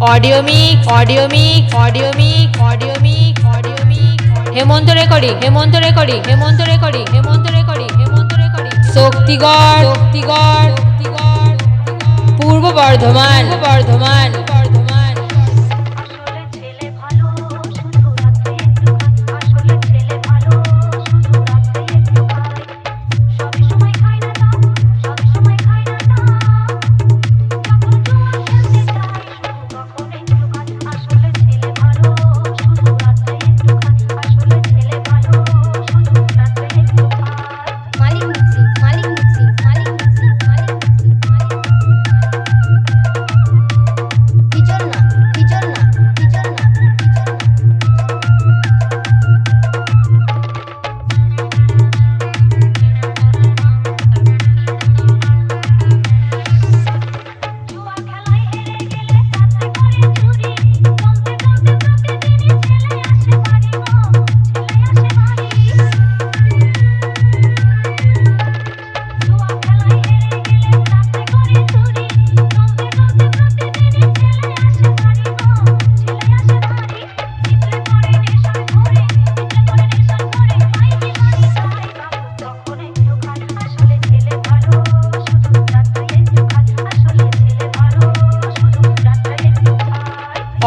audio Mick audio Mick audio Mick audio Mick audio Mick Hemanta recording Hemanta recording Hemanta recording Hemanta recording Hemanta recording Shaktigarh Shaktigarh Shaktigarh Purba Bardhaman Bardhaman Bardhaman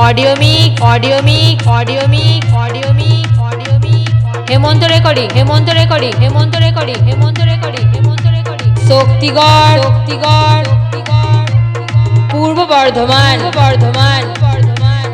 audio Mick audio Mick audio Mick audio Mick audio Mick Hemanta recording Hemanta recording Hemanta recording Hemanta recording Hemanta recording Shaktigarh Shaktigarh Shaktigarh Purba Bardhaman Bardhaman Bardhaman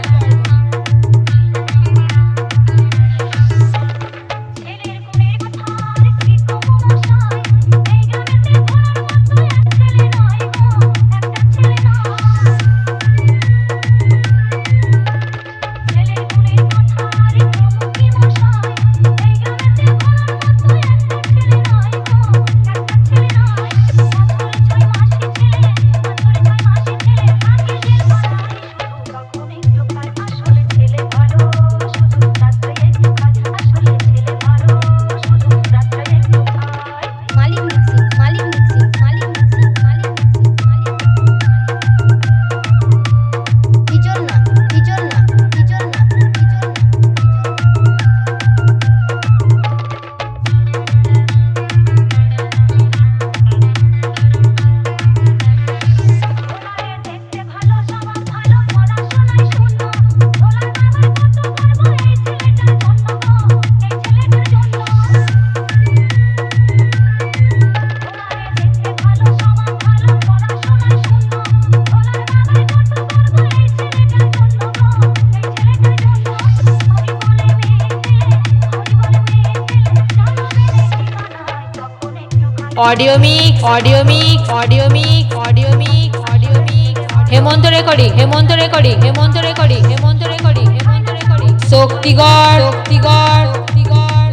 audio Mick audio Mick audio Mick audio Mick audio Mick Hemanta recording Hemanta recording Hemanta recording Hemanta recording Hemanta recording Shaktigarh Shaktigarh Shaktigarh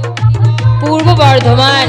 Purba Bardhaman